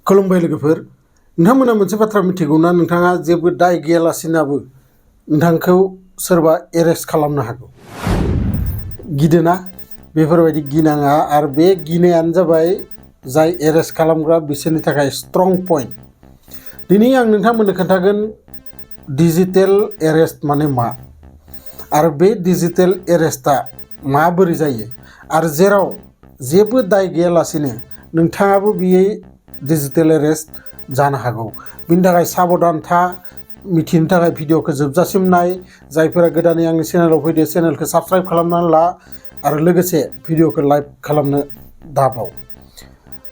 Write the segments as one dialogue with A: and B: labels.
A: खुलुमबाय लोगोफोर नोंथांमोना मोनसे बाथ्रा मिथिगौना नोंथाङा जेबो दाय गैयालासिनाबो नोंथांखौ सोरबा एरेस्ट खालामनो हागौ गिदोना बेफोरबायदि गिनाङा आरो बे गिनायानो जाबाय जाय एरेस्ट खालामग्रा बिसोरनि थाखाय स्ट्रं पइन्ट दिनै आं नोंथांमोननो खोन्थागोन डिजिटेल एरेस्ट माने मा आरो बे डिजिटेल एरेस्टआ माबोरै जायो आरो जेराव जेबो दाय गैयालासिनो नोंथाङाबो बियो डिजिटेल एरेस्ट जानो हागौ बिनि थाखाय साबधान था मिथिनो थाखाय भिडिअखौ जोबजासिम नाय जायफोरा गोदानै आंनि चेनेलाव फैदो चेनेलखौ साबस्क्राइब खालामनानै ला आरो लोगोसे भिडिअखौ लाइक खालामनो दाबाव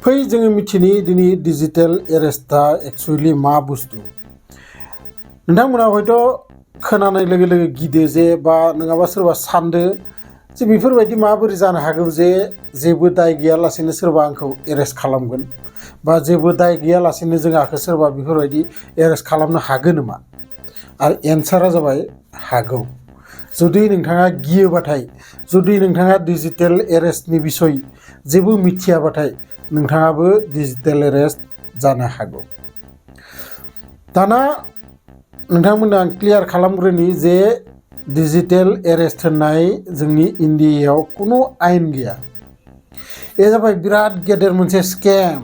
A: फै जोङो मिथिनि दिनै डिजिटेल एरेस्टआ एक्चुअली मा बुस्थु नोंथांमोना हयथ' खोनानाय लोगो लोगो गिदो जे बा नङाबा सोरबा सानदो जे बेफोरबायदि माबोरै जानो हागौ जे जेबो दाय गैयालासेनो सोरबा आंखौ एरेस्ट खालामगोन बा जेबो दाय गैयालासेनो जोंखौ सोरबा बेफोरबायदि एरेस्ट खालामनो हागोन नामा आरो एन्सारा जाबाय हागौ जुदि नोंथाङा गियोबाथाय जुदि नोंथाङा डिजिटेल एरेस्टनि बिसय जेबो मिथियाबाथाय नोंथाङाबो डिजिटेल एरेस्ट जानो हागौ दाना नोंथांमोननो आं क्लियार खालामग्रोनि जे डिजिटेल एरेस्ट होननाय जोंनि इन्डियायाव कुनु आयेन गैया ए जाबाय बिराद गेदेर मोनसे स्केम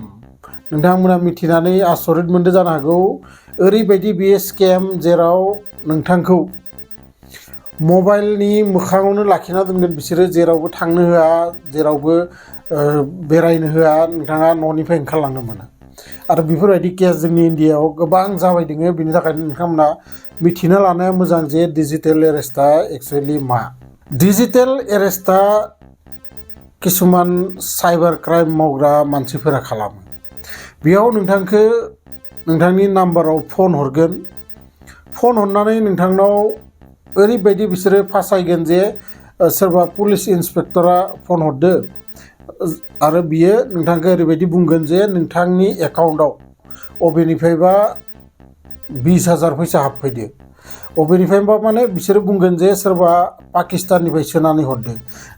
A: नोंथांमोना मिथिनानै आसरित मोनदो जानो हागौ ओरैबायदि बेयो स्केम जेराव नोंथांखौ मबाइलनि मोखाङावनो लाखिना दोनगोन बिसोरो जेरावबो थांनो होआ जेरावबो बेरायनो होआ नोंथाङा न'निफ्राय ओंखारलांनो मोना आरो बेफोरबायदि केस जोंनि इन्डियायाव गोबां जाबाय दङो बिनि थाखायनो नोंथांमोना मिथिना लानाया मोजां जे डिजिटेल एरेस्टआ एक्चुअली मा डिजिटेल एरेस्टआ किसुमान साइबार क्राइम मावग्रा मानसिफोरा खालामो बेयाव नोंथांखौ नोंथांनि नाम्बाराव फन हरगोन फन हरनानै नोंथांनाव ओरैबायदि बिसोरो फासायगोन जे सोरबा पुलिस इन्सपेक्टरा फन हरदो आरो बियो नोंथांखौ ओरैबायदि बुंगोन जे नोंथांनि एकाउन्टआव अबेनिफ्रायबा 20,000 फैसा हाबफैदो अबेनिफ्रायबा माने बिसोरो बुंगोन जे सोरबा पाकिस्ताननिफ्राय सोनानै हरदो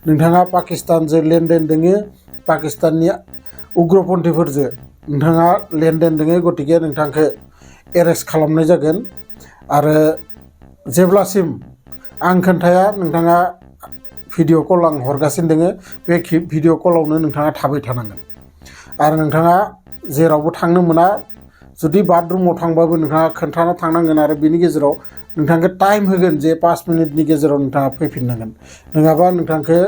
A: नोंथाङा पाकिस्तानजों लेनदेन दोङो पाकिस्ताननि उग्रपन्थीफोरजों नोंथाङा लेनदेन दोङो गतिके नोंथांखौ एरेस्ट खालामनाय जागोन आरो जेब्लासिम आं खोन्थाया नोंथाङा भिडिअ कल आं हरगासिनो दोङो बे भिडिअ कलावनो नोंथाङा थाबाय थानांगोन आरो नोंथाङा जेरावबो थांनो मोना जुदि बाथरुमाव थांबाबो नोंथाङा खोन्थाना थांनांगोन आरो बिनि गेजेराव नोंथांखौ टाइम होगोन जे 5 मिनिटनि गेजेराव नोंथाङा फैफिननांगोन नङाबा नोंथांखौ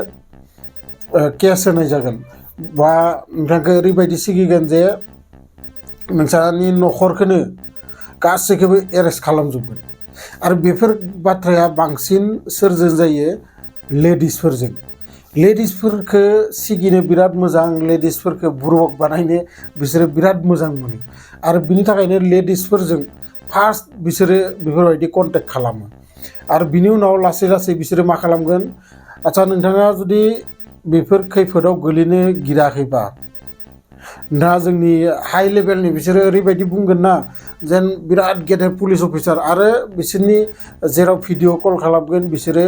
A: केस होनाय जागोन बा नोंथांखौ ओरैबायदि सिगिगोन जे नोंसानि न'खरखौनो गासैखौबो एरेस्ट खालामजोबगोन आरो बेफोर बाथ्राया बांसिन सोरजों जायो लेडिसफोरखौ सिगिनो बिराद मोजां लेडिसफोरखौ बुरबक बानायनो बिसोरो बिराद मोजां मोनो आरो बिनि थाखायनो लेडिसफोरजों फार्स्ट बिसोरो बेफोरबायदि कन्टेक्ट खालामो आरो बिनि उनाव लासै लासै बिसोरो मा खालामगोन आच्चा नोंथाङा जुदि बेफोर खैफोदाव गोलैनो गिराखैबा नोंथाङा जोंनि हाई लेभेलनि बिसोरो ओरैबायदि बुंगोन ना जेन बिराद गेदेर पुलिस अफिसार आरो बिसोरनि जेराव भिडिअ कल खालामगोन बिसोरो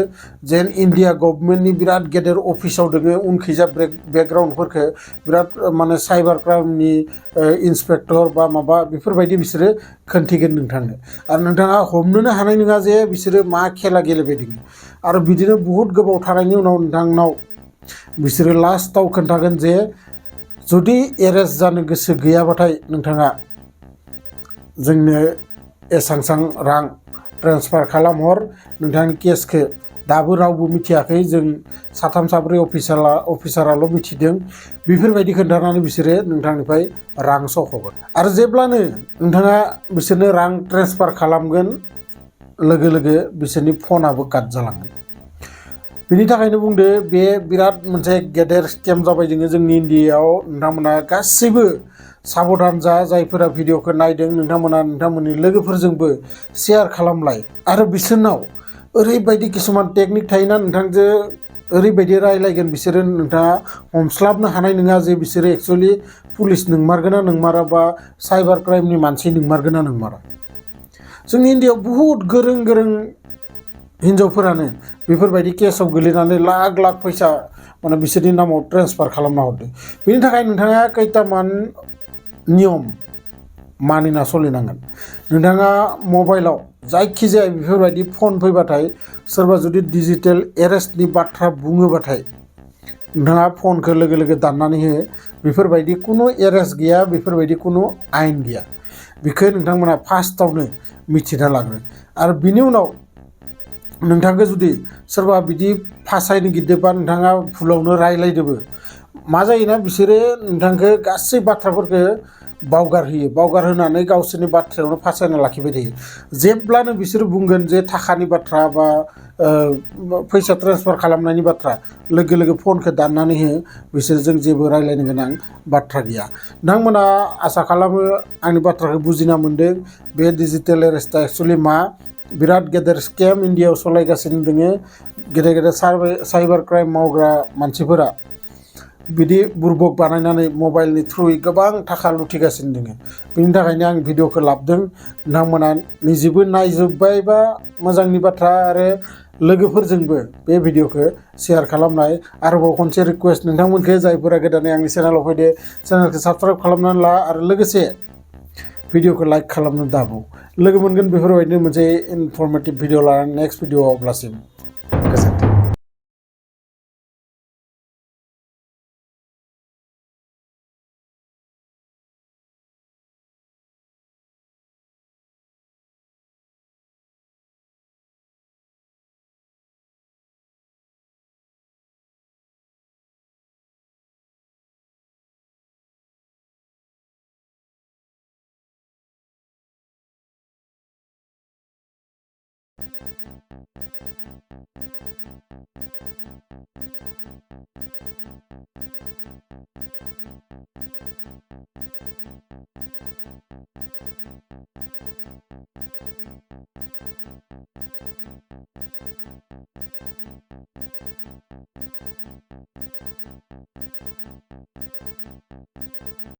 A: जेन इन्डिया गभर्नमेन्टनि बिराद गेदेर अफिसाव दोङो उनखैजा बेकग्राउन्डफोरखौ बिराद माने साइबार क्राइमनि इन्सपेक्टर बा माबा बेफोरबायदि बिसोरो खोन्थिगोन नोंथांनो आरो नोंथाङा हमनोनो हानाय नङा जे बिसोरो मा खेला गेलेबाय दङ आरो बिदिनो बहुद गोबाव थानायनि उनाव नोंथांनाव बिसोरो लास्टाव खोन्थागोन जे जुदि एरेस्ट जानो गोसो गैयाबाथाय नोंथाङा जोंनो एसां रां ट्रेन्सफार खालामहर नोंथांनि केसखौ दाबो रावबो मिथियाखै जों 3-4 अफिसाराल' मिथिदों बेफोरबायदि खोन्थानानै बिसोरो नोंथांनिफ्राय रां सख'गोन आरो जेब्लानो नोंथाङा बिसोरनो रां ट्रेन्सफार खालामगोन लोगो लोगो बिसोरनि फनाबो काट जालांगोन बिनि थाखायनो बुंदो बे बिराद मोनसे गेदेर स्केम जाबाय जोङो जोंनि इन्डियायाव नोंथांमोना गासैबो साबधान जा जायफोरा भिडिअखौ नायदों नोंथांमोना नोंथांमोननि लोगोफोरजोंबो शेयार खालामलाय आरो बिसोरनाव ओरैबायदि किसुमान टेकनिक थायोना नोंथांजों ओरैबायदि रायलायगोन बिसोरो नोंथाङा हमस्लाबनो हानाय नङा जे बिसोरो एक्चुअली पुलिस नोंमारगोना नोंमारा बा साइबार क्राइमनि मानसि नोंमारगोना नोंमारा जोंनि इन्डियायाव बहुद गोरों हिन्जावफोरानो बेफोरबायदि केसाव गोलैनानै लाख फैसा माने बिसोरनि नामाव ट्रेन्सफार खालामना हरदो बेनि थाखाय नोंथाङा खैतामान नियम मानिना सोलिनांगोन नोंथाङा मबाइलाव जायखिजाया बेफोरबायदि फन फैबाथाय सोरबा जुदि डिजिटेल एरेस्टनि बाथ्रा बुङोबाथाय नोंथाङा फनखौ लोगो लोगो दाननानै हो बेफोरबायदि कुनु एरेस्ट गैया बेफोरबायदि कुनु आयेन गैया बेखौ नोंथांमोना फार्स्टआवनो मिथिना लाग्रो आरो बिनि उनाव नोंथांखौ जुदि सोरबा बिदि फासायनो गिदोबा नोंथाङा भुलावनो रायलायदोबो मा जायोना बिसोरो नोंथांखौ गासै बाथ्राफोरखौ बावगार होनानै गावसोरनि बाथ्रायावनो फासायना लाखिबाय थायो जेब्लानो बिसोर बुंगोन जे थाखानि बाथ्रा बा फैसा ट्रेन्सफार खालामनायनि बाथ्रा लोगो लोगो फनखौ दाननानै हो बिसोरजों जेबो रायलायनो गोनां बाथ्रा गैया नोंथांमोना आसा खालामो आंनि बाथ्राखौ बुजिना मोनदों बे डिजिटेल एरेस्टआ एक्सुवेलि मा बिराद गेदेर स्केम इन्डियायाव सालायगासिनो दोङो गेदेर गेदेर साइबार क्राइम मावग्रा मानसिफोरा बिदि बुरबक बानायनानै मबाइलनि थ्रुयै गोबां थाखा लुथिगासिनो दोङो बिनि थाखायनो आं भिडिअखौ लाबोदों नोंथांमोना निजेबो नायजोब्बाय बा मोजांनि बाथ्रा आरो लोगोफोरजोंबो बे भिडिअखौ शेयार खालामनाय आरोबाव खनसे रिक्वेस्ट नोंथांमोनखौ जायफोरा गोदानै आंनि चेनेलाव फैदो चेनेलखौ साबस्क्राइब खालामनानै ला आरो लोगोसे भिडिअखौ लाइक खालामनो दाबाव लोगो मोनगोन बेफोरबायदिनो मोनसे इनफरमेटिभ भिडिअ लानानै नेक्स्ट भिडिअआव अब्लासिम गोजोन्थों।